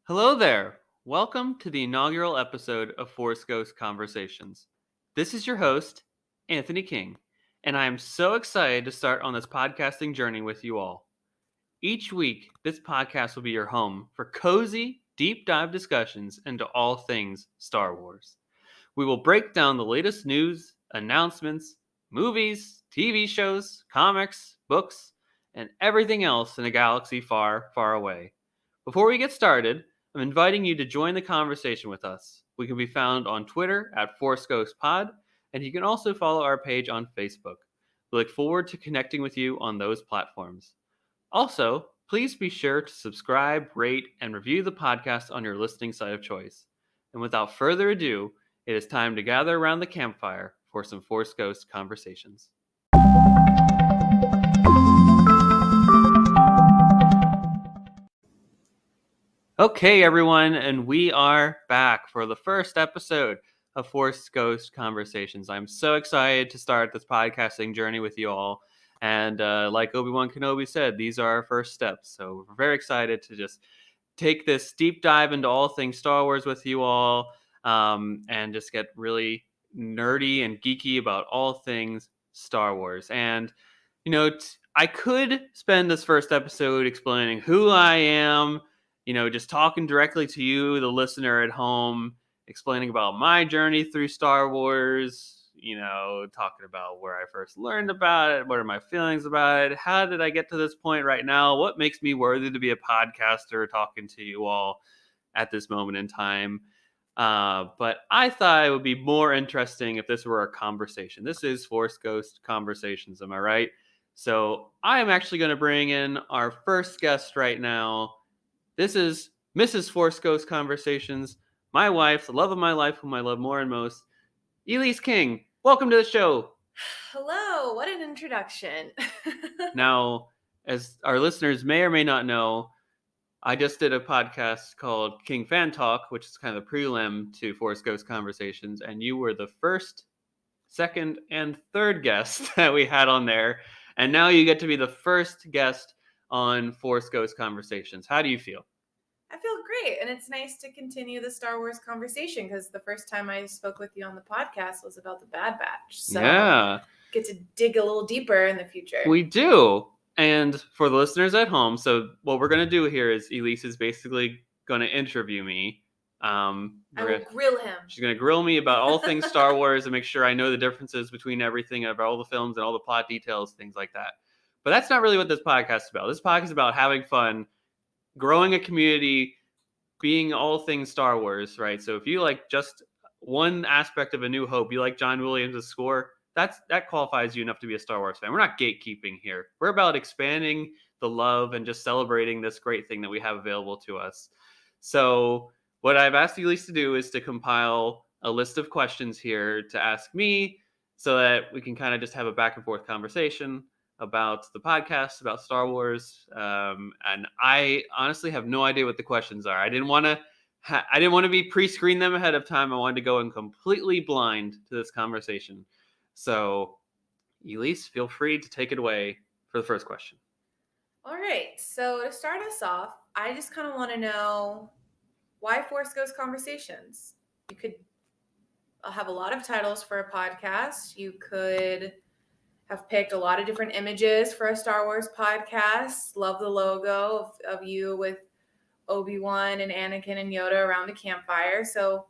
Hello there. Welcome to the inaugural episode of Force Ghost Conversations. This is your host, Anthony King, and I am so excited to start on this podcasting journey with you all. Each week, this podcast will be your home for cozy, deep dive discussions into all things Star Wars. We will break down the latest news, announcements, movies, TV shows, comics, books, and everything else in a galaxy far, far away. Before we get started, I'm inviting you to join the conversation with us. We can be found on Twitter at ForceGhostPod, and you can also follow our page on Facebook. We look forward to connecting with you on those platforms. Also, please be sure to subscribe, rate, and review the podcast on your listening site of choice. And without further ado, it is time to gather around the campfire for some Force Ghost conversations. Okay, everyone, and we are back for the first episode of Force Ghost Conversations. I'm so excited to start this podcasting journey with you all. And like Obi-Wan Kenobi said, these are our first steps. So we're very excited to just take this deep dive into all things Star Wars with you all, and just get really nerdy and geeky about all things Star Wars. And, I could spend this first episode explaining who I am, just talking directly to you, the listener at home, explaining about my journey through Star Wars, talking about where I first learned about it, what are my feelings about it, how did I get to this point right now, what makes me worthy to be a podcaster talking to you all at this moment in time. But I thought it would be more interesting if this were a conversation. This is Force Ghost Conversations, am I right? So I am actually going to bring in our first guest right now. This is Mrs. Force Ghost Conversations, my wife, the love of my life, whom I love more and most, Elise King. Welcome to the show. Hello, what an introduction. Now, as our listeners may or may not know, I just did a podcast called King Fan Talk, which is kind of a prelim to Force Ghost Conversations, and you were the first, second, and third guest that we had on there, and now you get to be the first guest on Force Ghost Conversations. How do you feel? I feel great, and it's nice to continue the Star Wars conversation because the first time I spoke with you on the podcast was about the Bad Batch. So Yeah. Get to dig a little deeper in the future. We do. And for the listeners at home, so what we're going to do here is Elise is basically going to interview me. I will grill him. She's going to grill me about all things Star Wars and make sure I know the differences between everything, about all the films and all the plot details, things like that. But that's not really what this podcast is about. This podcast is about having fun, growing a community, being all things Star Wars, right? So if you like just one aspect of A New Hope, you like John Williams' score, that qualifies you enough to be a Star Wars fan. We're not gatekeeping here. We're about expanding the love and just celebrating this great thing that we have available to us. So what I've asked Elise to do is to compile a list of questions here to ask me so that we can kind of just have a back and forth conversation about the podcast, about Star Wars. And I honestly have no idea what the questions are. I didn't want to be pre-screen them ahead of time. I wanted to go in completely blind to this conversation. So, Elise, feel free to take it away for the first question. All right. So to start us off, I just kind of want to know why Force Ghost Conversations. You could have a lot of titles for a podcast. You could have picked a lot of different images for a Star Wars podcast. Love the logo of you with Obi-Wan and Anakin and Yoda around a campfire. So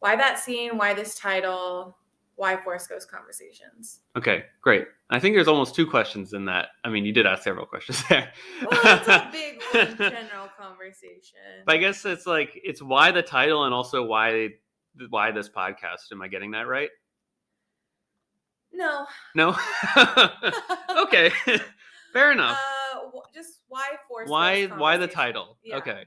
why that scene? Why this title? Why Force Ghost Conversations? Okay, great. I think there's almost two questions in that. I mean, you did ask several questions there. Well, it's a big one, general conversation. But I guess it's why the title and also why this podcast. Am I getting that right? No. Okay, fair enough. Just why Force? Why the title? Yeah. Okay.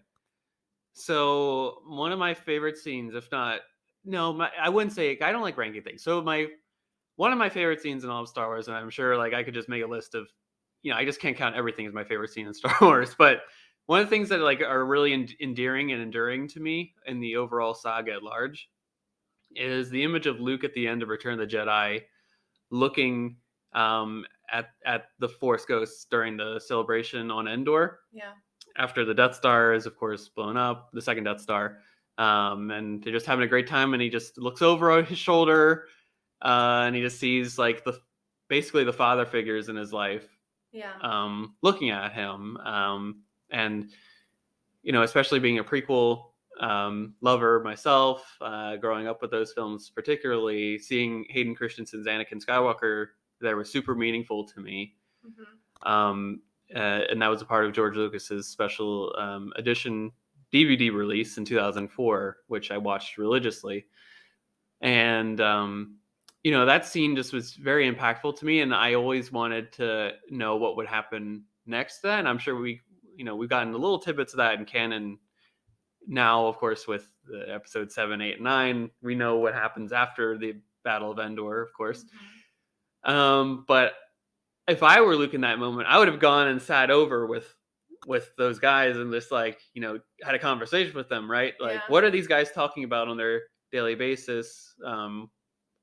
So one of my favorite scenes, if not, no, I wouldn't say, I don't like ranking things. So one of my favorite scenes in all of Star Wars, and I'm sure I could just make a list of, I just can't count everything as my favorite scene in Star Wars, but one of the things that are really endearing and enduring to me in the overall saga at large is the image of Luke at the end of Return of the Jedi looking at the Force ghosts during the celebration on Endor. Yeah. after the Death Star is, of course, blown up, the second Death Star, and they're just having a great time. And he just looks over his shoulder, and he just sees like basically the father figures in his life, Yeah. looking at him, and especially being a prequel lover myself, growing up with those films, particularly seeing Hayden Christensen's Anakin Skywalker, that was super meaningful to me. Mm-hmm. And that was a part of George Lucas's special edition DVD release in 2004, which I watched religiously. And that scene just was very impactful to me, and I always wanted to know what would happen next. Then I'm sure we've gotten a little tidbits of that in canon now, of course, with the episode 7, 8, and 9. We know what happens after the Battle of Endor, of course. Mm-hmm. But if I were Luke in that moment, I would have gone and sat over with those guys and just had a conversation with them, right? Like, what are these guys talking about on their daily basis?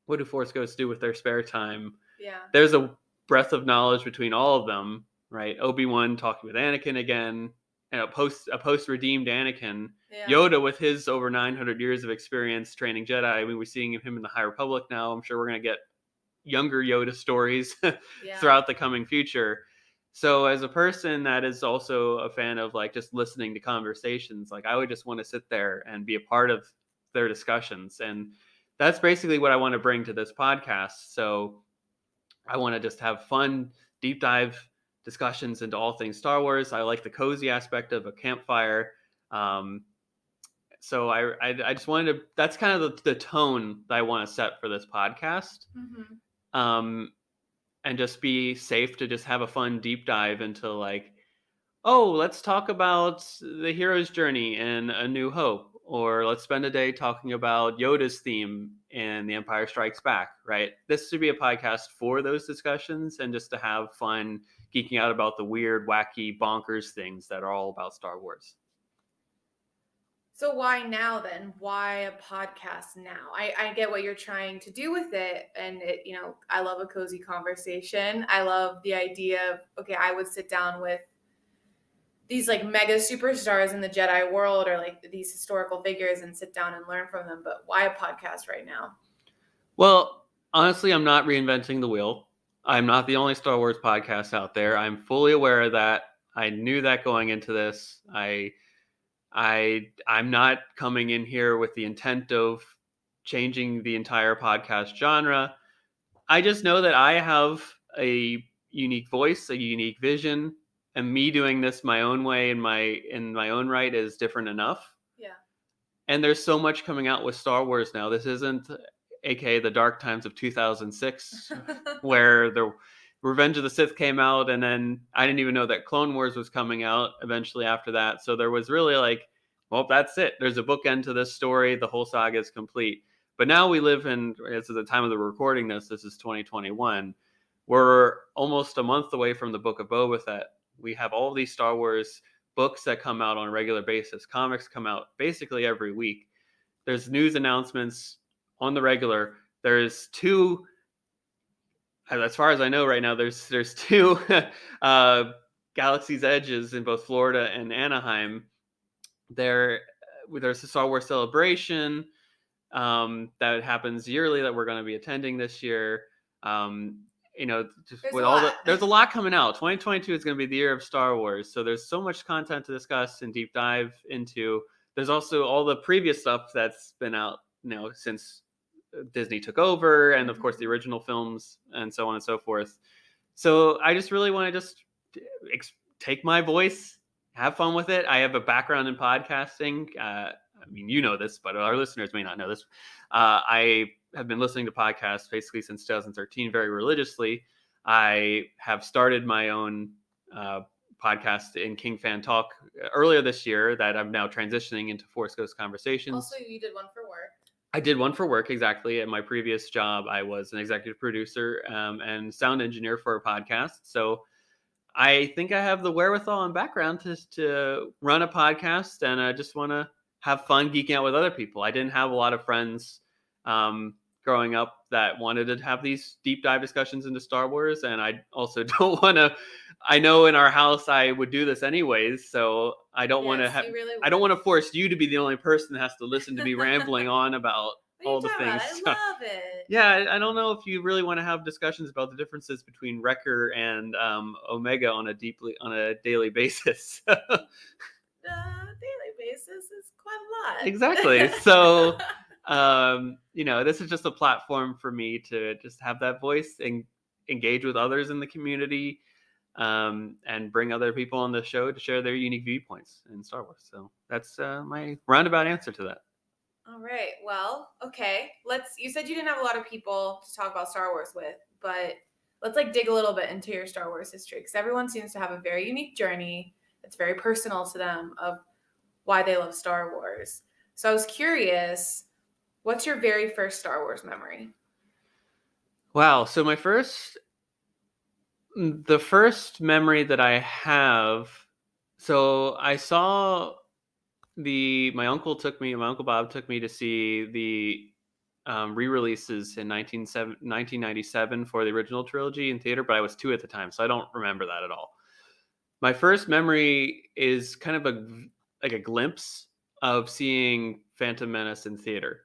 What do Force Ghosts do with their spare time? Yeah. There's a breadth of knowledge between all of them, right? Obi-Wan talking with Anakin again, and a post redeemed Anakin. Yeah. Yoda with his over 900 years of experience training Jedi. I mean, we're seeing him in the High Republic now. I'm sure we're going to get younger Yoda stories throughout the coming future. So as a person that is also a fan of like just listening to conversations, like I would just want to sit there and be a part of their discussions. And that's basically what I want to bring to this podcast. So I want to just have fun, deep dive discussions into all things Star Wars. I like the cozy aspect of a campfire. So I just wanted to, that's kind of the tone that I want to set for this podcast. Mm-hmm. And just be safe to just have a fun deep dive into like, oh, let's talk about the hero's journey in A New Hope, or let's spend a day talking about Yoda's theme in The Empire Strikes Back, right? This should be a podcast for those discussions and just to have fun geeking out about the weird, wacky, bonkers things that are all about Star Wars. So why now then? Why a podcast now? I get what you're trying to do with it. And I love a cozy conversation. I love the idea of, okay, I would sit down with these like mega superstars in the Jedi world or like these historical figures and sit down and learn from them. But why a podcast right now? Well, honestly, I'm not reinventing the wheel. I'm not the only Star Wars podcast out there. I'm fully aware of that. I knew that going into this. I'm not coming in here with the intent of changing the entire podcast genre. I just know that I have a unique voice, a unique vision, and me doing this my own way in my own right is different enough. Yeah. And there's so much coming out with Star Wars now. This isn't aka the dark times of 2006 where the Revenge of the Sith came out, and then I didn't even know that Clone Wars was coming out eventually after that. So there was really like, well, that's it. There's a bookend to this story. The whole saga is complete. But now we live in, as of the time of the recording this is 2021. We're almost a month away from the Book of Boba Fett. We have all these Star Wars books that come out on a regular basis. Comics come out basically every week. There's news announcements on the regular. There's two, as far as I know right now, there's two Galaxy's Edges in both Florida and Anaheim. There's a Star Wars celebration that happens yearly that we're going to be attending this year. There's a lot coming out. 2022 is going to be the year of Star Wars, so there's so much content to discuss and deep dive into. There's also all the previous stuff that's been out, since Disney took over, and of course the original films and so on and so forth. So I just really want to just take my voice, have fun with it. I have a background in podcasting. I mean, you know this, but our listeners may not know this. I have been listening to podcasts basically since 2013 very religiously. I have started my own podcast in King Fan Talk earlier this year that I'm now transitioning into Force Ghost Conversations. Also, you did one for work. I did one for work, exactly. At my previous job, I was an executive producer and sound engineer for a podcast. So I think I have the wherewithal and background to run a podcast, and I just want to have fun geeking out with other people. I didn't have a lot of friends growing up that wanted to have these deep dive discussions into Star Wars, and I also don't want to. I know in our house I would do this anyways, so I don't want to Yes, you really I don't would. want to force you to be the only person that has to listen to me rambling on about What are you all the talking about? things. I So, love it. yeah, I don't know if you really want to have discussions about the differences between Wrecker and Omega on a daily basis. Daily basis is quite a lot. Exactly. So, this is just a platform for me to just have that voice and engage with others in the community, and bring other people on the show to share their unique viewpoints in Star Wars. So that's my roundabout answer to that. All right. Well, okay. You said you didn't have a lot of people to talk about Star Wars with, but let's dig a little bit into your Star Wars history, because everyone seems to have a very unique journey that's very personal to them of why they love Star Wars. So I was curious, what's your very first Star Wars memory? Wow. So the first memory that I have, so I saw my uncle Bob took me to see the re-releases in 1997 for the original trilogy in theater, but I was 2 at the time, so I don't remember that at all. My first memory is kind of a glimpse of seeing Phantom Menace in theater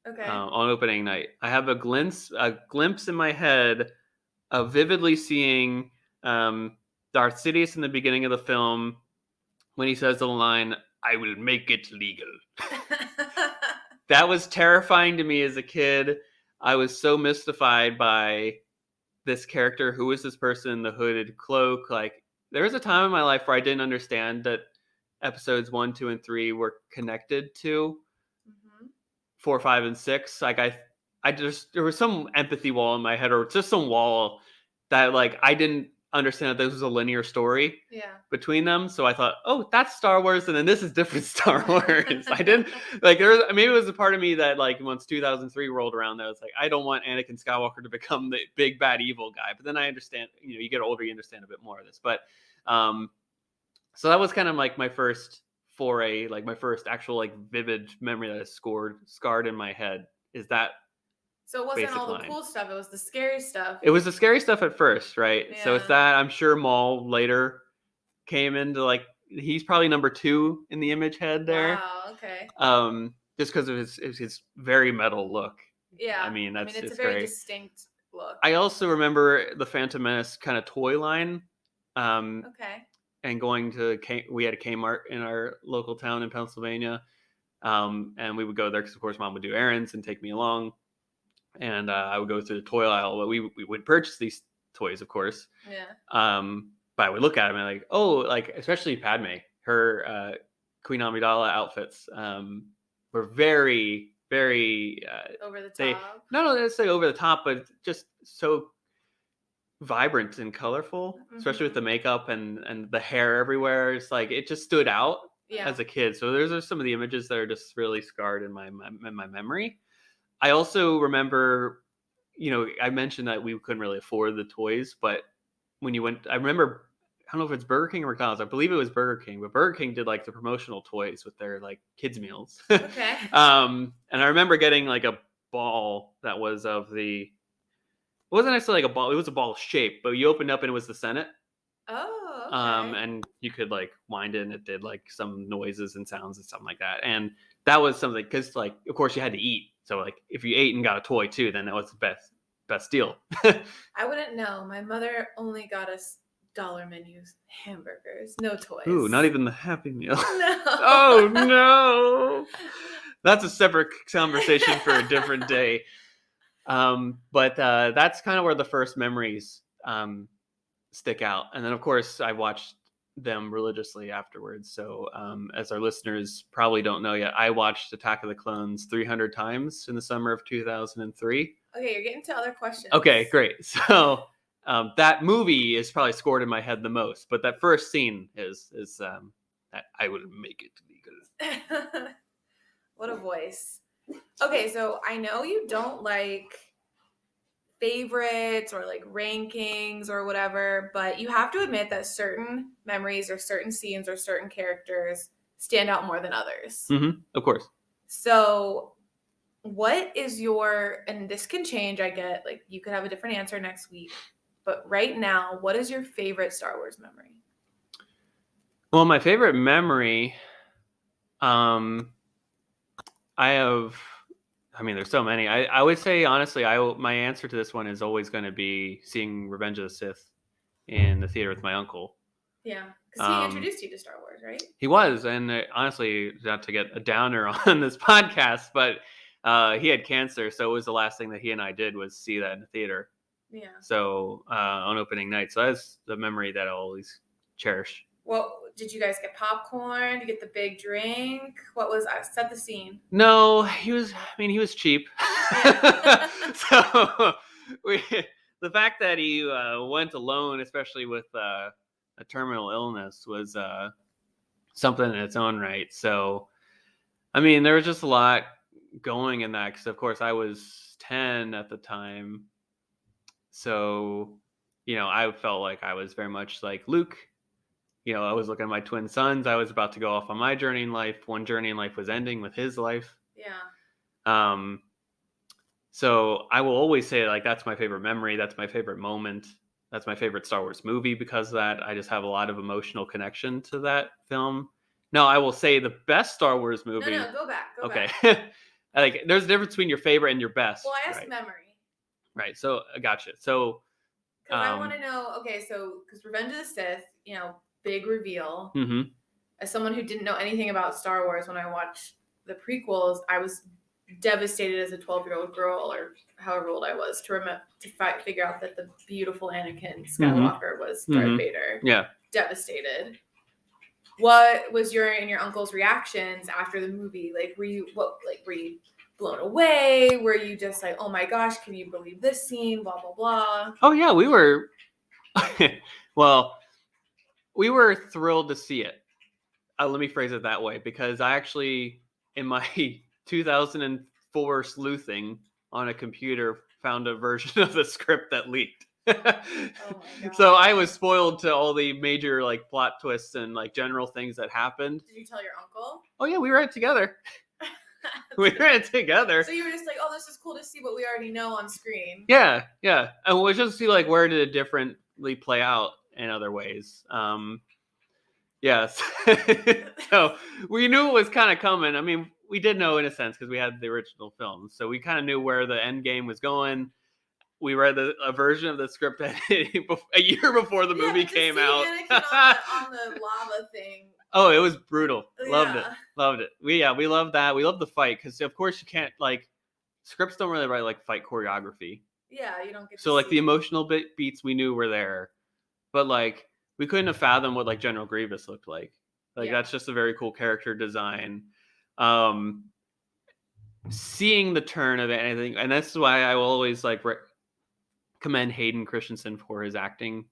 Okay. on opening night. I have a glimpse in my head of vividly seeing Darth Sidious in the beginning of the film when he says the line, "I will make it legal." That was terrifying to me as a kid. I was so mystified by this character. Who is this person in the hooded cloak? Like, there was a time in my life where I didn't understand that episodes 1, 2, and 3 were connected to 4, 5, and 6. Like, there was some empathy wall in my head, or just some wall that I didn't understand that this was a linear story between them. So I thought, oh, that's Star Wars, and then this is different Star Wars. I didn't maybe it was a part of me that once 2003 rolled around, that was like, I don't want Anakin Skywalker to become the big bad evil guy. But then I understand, you get older, you understand a bit more of this. But so that was kind of my first foray, my first actual vivid memory that is scarred in my head. Is that So it wasn't all the cool stuff, it was the scary stuff. It was the scary stuff at first, right? Yeah. So it's that. I'm sure Maul later came into he's probably number 2 in the image head there. Wow, okay. Just because of his very metal look. Yeah. I mean, it's a very distinct look. I also remember the Phantom Menace kind of toy line. Okay. And we had a Kmart in our local town in Pennsylvania. And we would go there because, of course, Mom would do errands and take me along. And I would go through the toy aisle, but we would purchase these toys, of course. Yeah. But I would look at them and especially Padme, her Queen Amidala outfits were very, very over the top. Not necessarily over the top, but just so vibrant and colorful, especially with the makeup and the hair everywhere. It's it just stood out as a kid. So those are some of the images that are just really scarred in my memory. I also remember, I mentioned that we couldn't really afford the toys, but when you went, I remember, I don't know if it's Burger King or McDonald's. I believe it was Burger King, but Burger King did the promotional toys with their kids meals. Okay. And I remember getting a ball that was it wasn't necessarily a ball. It was a ball shape, but you opened up and it was the Senate. Oh, okay. And you could wind it and it did some noises and sounds and something like that. And that was something, because of course you had to eat. So if you ate and got a toy too, then that was the best deal. I wouldn't know. My mother only got us dollar menus, hamburgers, no toys. Ooh, not even the Happy Meal. No. Oh no. That's a separate conversation for a different day. But that's kind of where the first memories stick out. And then, of course, I watched them religiously afterwards. So as our listeners probably don't know yet, I watched Attack of the Clones 300 times in the summer of 2003. Okay, you're getting to other questions. Okay, great. So that movie is probably scored in my head the most, but that first scene is that I would make it legal. What a voice. Okay, so I know you don't like favorites or rankings or whatever, but you have to admit that certain memories or certain scenes or certain characters stand out more than others. Mm-hmm, of course. So what is your, and this can change, I get, like, you could have a different answer next week, but right now, what is your favorite Star Wars memory? Well, my favorite memory, um, there's so many. I would say, honestly, my answer to this one is always going to be seeing Revenge of the Sith in the theater with my uncle. Yeah, because he introduced you to Star Wars, right? He was, and honestly, not to get a downer on this podcast, but he had cancer, so it was the last thing that he and I did was see that in the theater. Yeah. So on opening night, so that's the memory that I'll always cherish. Well, did you guys get popcorn? Did you get the big drink? What was, set the scene? No, he was cheap. Yeah. So the fact that he went alone, especially with a terminal illness, was something in its own right. So, there was just a lot going in that because, of course, I was 10 at the time. So, I felt like I was very much like Luke. I was looking at my twin sons. I was about to go off on my journey in life. One journey in life was ending with his life. Yeah. So I will always say, like, that's my favorite memory. That's my favorite moment. That's my favorite Star Wars movie because of that. I just have a lot of emotional connection to that film. No, I will say the best Star Wars movie. No, go back. Okay. Like, there's a difference between your favorite and your best. Well, I asked memory. Right. So I gotcha. So because I want to know. Okay, so because Revenge of the Sith, big reveal. Mm-hmm. As someone who didn't know anything about Star Wars when I watched the prequels, I was devastated as a 12-year-old girl, or however old I was, to figure out that the beautiful Anakin Skywalker was Darth Vader. Yeah. Devastated. What was your and your uncle's reactions after the movie? Like, were you blown away? Were you just like, oh my gosh, can you believe this scene? Blah blah blah. Oh yeah, we were. Well, we were thrilled to see it. Let me phrase it that way, because I actually, in my 2004 sleuthing on a computer, found a version of the script that leaked. Oh my God. So I was spoiled to all the major plot twists and general things that happened. Did you tell your uncle? Oh yeah, we read it together. We read it together. So you were just like, oh, this is cool to see what we already know on screen. Yeah. And we'll just see where did it differently play out in other ways. Yes. So we knew it was kind of coming. We did know in a sense because we had the original films. So we kind of knew where the end game was going. We read a version of the script a year before the movie came out. Anakin on the lava thing. Oh, it was brutal. Yeah. Loved it. We loved that. We loved the fight because, of course, you can't scripts don't really write fight choreography. Yeah, you don't get. So the emotional beats we knew were there, but we couldn't have fathomed what General Grievous looked like. That's just a very cool character design. Seeing the turn of anything, and that's why I will always commend Hayden Christensen for his acting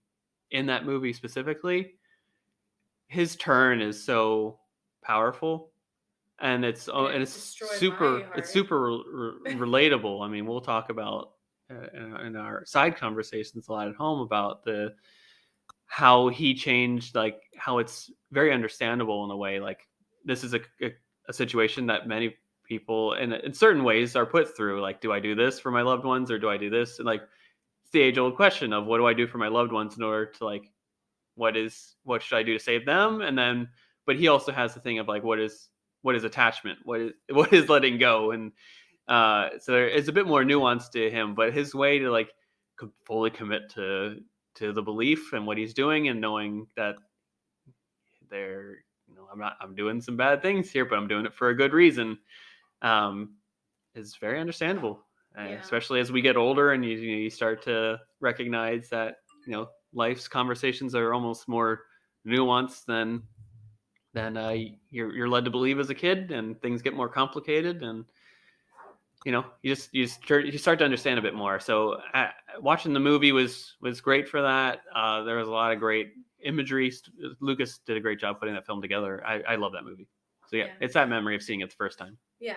in that movie specifically. His turn is so powerful, and it's super relatable. We'll talk about in our side conversations a lot at home about how he changed, how it's very understandable in a way. This is a situation that many people in certain ways are put through. Do I do this for my loved ones or do I do this? And it's the age old question of what do I do for my loved ones in order to what should I do to save them? And then, but he also has the thing of what is attachment? What is letting go? And so it's a bit more nuanced to him, but his way to fully commit to the belief and what he's doing and knowing that I'm doing some bad things here, but I'm doing it for a good reason, is very understandable. Especially as we get older and you start to recognize that life's conversations are almost more nuanced than you're led to believe as a kid, and things get more complicated, and you start to understand a bit more. So watching the movie was great for that. There was a lot of great imagery. Lucas did a great job putting that film together. I love that movie. So yeah, it's that memory of seeing it the first time. Yeah,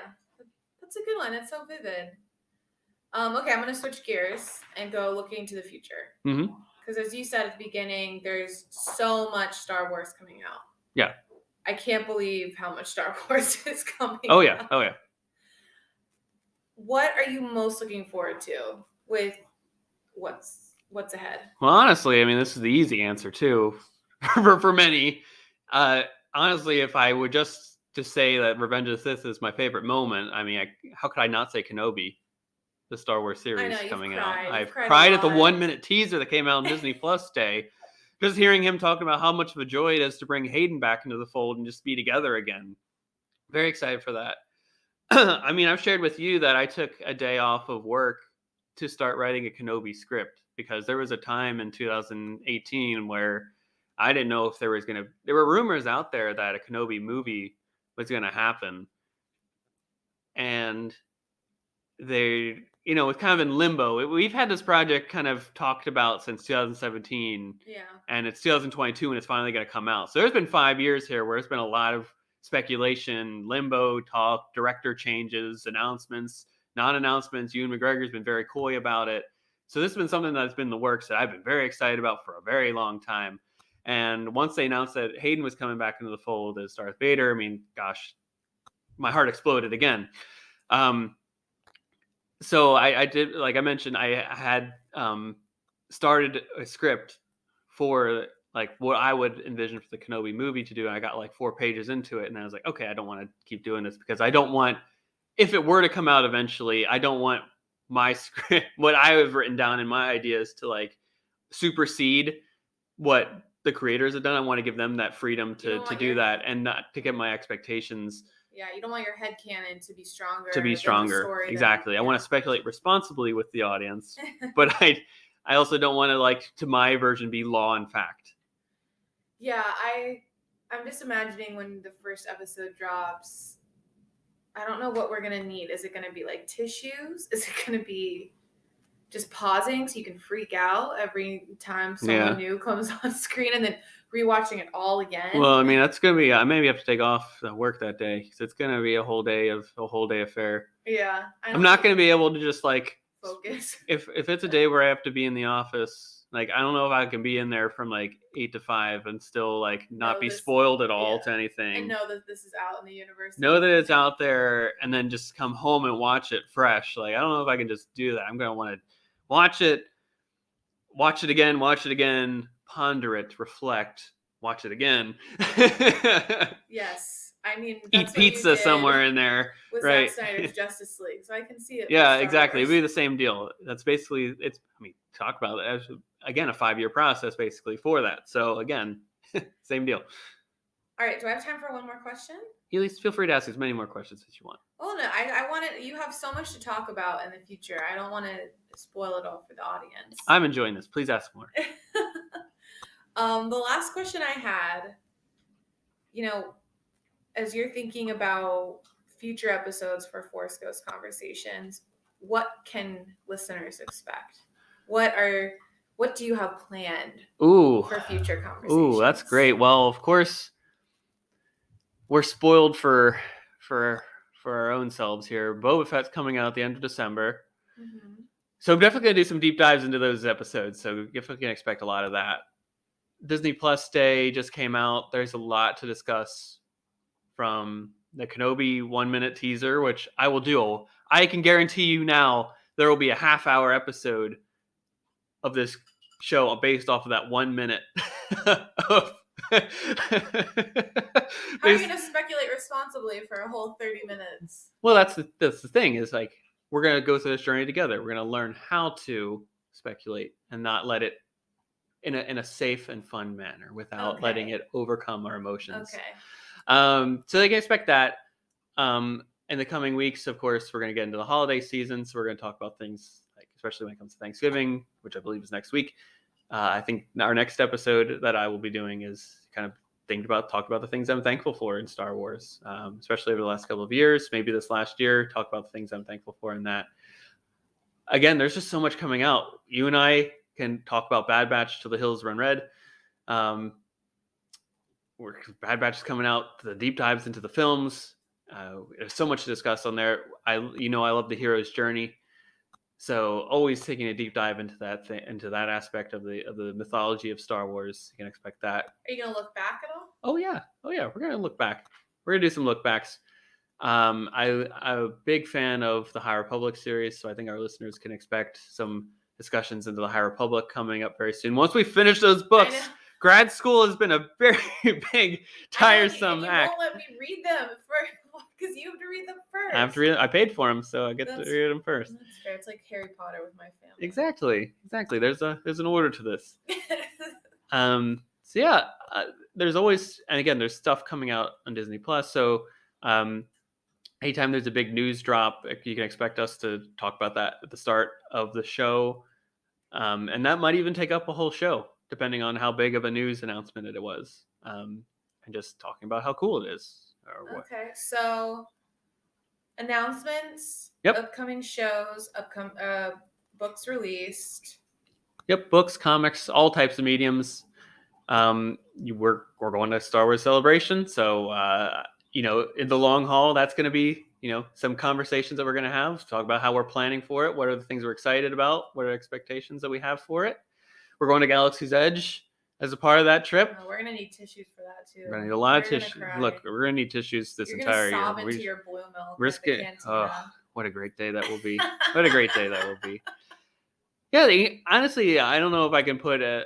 that's a good one. It's so vivid. Okay, I'm going to switch gears and go looking to the future. Mm-hmm. Because as you said at the beginning, there's so much Star Wars coming out. Yeah. I can't believe how much Star Wars is coming out. Oh yeah. what are you most looking forward to with what's ahead? Well, honestly, I mean, this is the easy answer too, for many. Uh, Honestly, if I would just to say that Revenge of the Sith is my favorite moment, I mean, how could I not say Kenobi, the Star Wars I know series you've coming out? cried. You've I've cried a cried at the lot. 1-minute teaser that came out on Disney Plus Day, just hearing him talking about how much of a joy it is to bring Hayden back into the fold and just be together again. Very excited for that. I mean, I've shared with you that I took a day off of work to start writing a Kenobi script because there was a time in 2018 where I didn't know if there was going to, there were rumors out there that a Kenobi movie was going to happen. And they, it's kind of in limbo. We've had this project kind of talked about since 2017. Yeah. And it's 2022 and it's finally going to come out. So there's been 5 years here where it's been a lot of speculation, limbo talk, director changes, announcements, non-announcements. Ewan McGregor's been very coy about it. So this has been something that's been in the works that I've been very excited about for a very long time. And once they announced that Hayden was coming back into the fold as Darth Vader, I mean, gosh, my heart exploded again. So I did, like I mentioned, I had started a script for like what I would envision for the Kenobi movie to do. And I got like 4 pages into it, and I was like, okay, I don't want to keep doing this because I don't want, if it were to come out eventually, I don't want my script, what I have written down in my ideas, to like supersede what the creators have done. I want to give them that freedom to do that and not to get my expectations. Yeah, you don't want your headcanon to be stronger. To be stronger, exactly. I want to speculate responsibly with the audience, but I also don't want to like to my version be law and fact. Yeah, I'm just imagining when the first episode drops. I don't know what we're gonna need. Is it gonna be like tissues? Is it gonna be just pausing so you can freak out every time someone new comes on screen and then rewatching it all again? Well, I mean, that's gonna be. I maybe have to take off work that day because it's gonna be a whole day affair. Yeah, I'm not gonna be able to just like focus. If it's a day where I have to be in the office, like I don't know if I can be in there from like 8 to 5 and still like not be spoiled at all to anything. And know that this is out in the universe. Know that it's out there, and then just come home and watch it fresh. Like I don't know if I can just do that. I'm gonna want to watch it again, ponder it, reflect, watch it again. Yes. I mean, eat pizza somewhere in there, with right? Zack Snyder's Justice League, so I can see it. Yeah, exactly. It'd be the same deal. That's basically it's. I mean, talk about it as again a 5-year process basically for that. So again, same deal. All right. Do I have time for one more question? At least feel free to ask as many more questions as you want. Well, no, I want it. You have so much to talk about in the future. I don't want to spoil it all for the audience. I'm enjoying this. Please ask more. The last question I had, as you're thinking about future episodes for Force Ghost Conversations, what can listeners expect? What do you have planned for future conversations? Ooh, that's great. Well, of course, we're spoiled for our own selves here. Boba Fett's coming out at the end of December. Mm-hmm. So I'm definitely going to do some deep dives into those episodes. So you can expect a lot of that. Disney Plus Day just came out. There's a lot to discuss from the Kenobi 1-minute teaser, which I will do. I can guarantee you now there will be a half-hour episode of this show based off of that 1 minute. How are you going to speculate responsibly for a whole 30 minutes? Well, that's the thing is like we're going to go through this journey together. We're going to learn how to speculate and not let it in a safe and fun manner without letting it overcome our emotions. Okay. So they can expect that. In the coming weeks, of course, we're going to get into the holiday season. So we're going to talk about things like, especially when it comes to Thanksgiving, which I believe is next week. I think our next episode that I will be doing is kind of talk about the things I'm thankful for in Star Wars, especially over the last couple of years, maybe this last year, talk about the things I'm thankful for in that. Again, there's just so much coming out. You and I can talk about Bad Batch Till the Hills Run Red. Bad Batch is coming out, the deep dives into the films. There's so much to discuss on there. I love the hero's journey. So always taking a deep dive into that aspect of the mythology of Star Wars. You can expect that. Are you gonna look back at all? Oh yeah. We're gonna look back. We're gonna do some look backs. I'm a big fan of the High Republic series, so I think our listeners can expect some discussions into the High Republic coming up very soon. Once we finish those I know. books, grad school has been a very big, tiresome and you act. won't let me read them because you have to read them first. I have to read. I paid for them, so I get to read them first. That's fair. It's like Harry Potter with my family. Exactly. There's an order to this. So yeah, there's always, and again, there's stuff coming out on Disney Plus. So anytime there's a big news drop, you can expect us to talk about that at the start of the show. And that might even take up a whole show, depending on how big of a news announcement it was. And just talking about how cool it is. Or what. Okay, so announcements, Yep. upcoming shows, books released. Yep, books, comics, all types of mediums. We're going to Star Wars Celebration, so in the long haul, that's going to be some conversations that we're going to have. Talk about how we're planning for it. What are the things we're excited about? What are expectations that we have for it? We're going to Galaxy's Edge as a part of that trip. Oh, we're going to need tissues for that too. We're going to need a lot of tissues. Look, we're going to need tissues this entire year. You're going to sob into your blue milk. Risk it. Oh, what a great day that will be! What a great day that will be. Yeah, honestly, I don't know if I can put a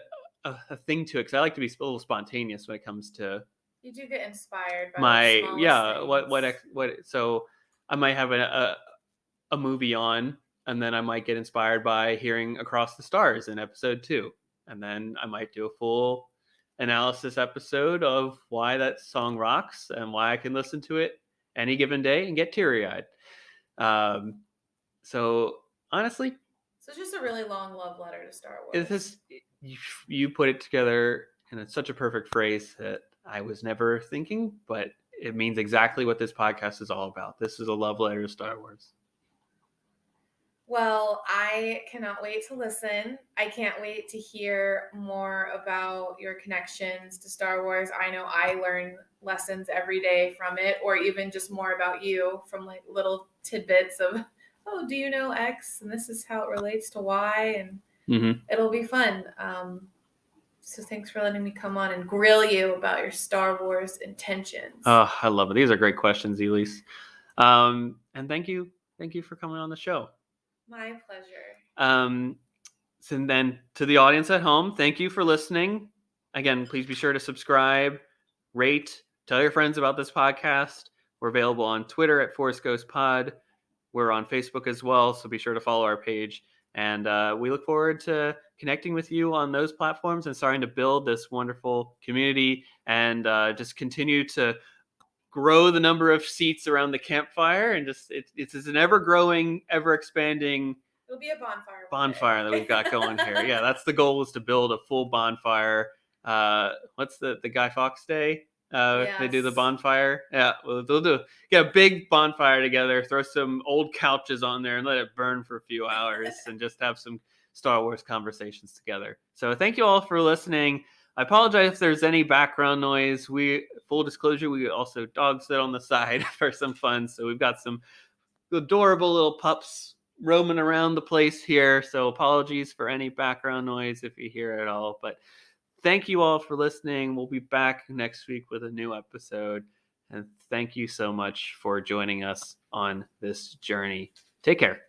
thing to it, because I like to be a little spontaneous when it comes to. You do get inspired by what. So I might have a movie on, and then I might get inspired by hearing Across the Stars in episode 2, and then I might do a full analysis episode of why that song rocks and why I can listen to it any given day and get teary-eyed. So honestly, so it's just a really long love letter to Star Wars. You put it together in such a perfect phrase that I was never thinking, but it means exactly what this podcast is all about. This is a love letter to Star Wars. Well, I cannot wait to listen. I can't wait to hear more about your connections to Star Wars. I know I learn lessons every day from it, or even just more about you from like little tidbits of, oh, do you know X? And this is how it relates to Y. And it'll be fun. So thanks for letting me come on and grill you about your Star Wars intentions. Oh, I love it. These are great questions, Elise. And thank you for coming on the show. My pleasure. So then to the audience at home, thank you for listening. Again, please be sure to subscribe, rate, tell your friends about this podcast. We're available on Twitter at Force Ghost Pod. We're on Facebook as well, so be sure to follow our page. And we look forward to connecting with you on those platforms and starting to build this wonderful community and just continue to grow the number of seats around the campfire. And just it's an ever-growing, ever-expanding It'll be a bonfire that we've got going here. Yeah, that's the goal, is to build a full bonfire. What's the Guy Fawkes Day? Yes. They do the bonfire. Yeah, well, they'll get a big bonfire together, throw some old couches on there and let it burn for a few hours and just have some Star Wars conversations together. So thank you all for listening. I apologize if there's any background noise. Full disclosure, we also dog sit on the side for some fun. So we've got some adorable little pups roaming around the place here. So apologies for any background noise if you hear it all. But thank you all for listening. We'll be back next week with a new episode. And thank you so much for joining us on this journey. Take care.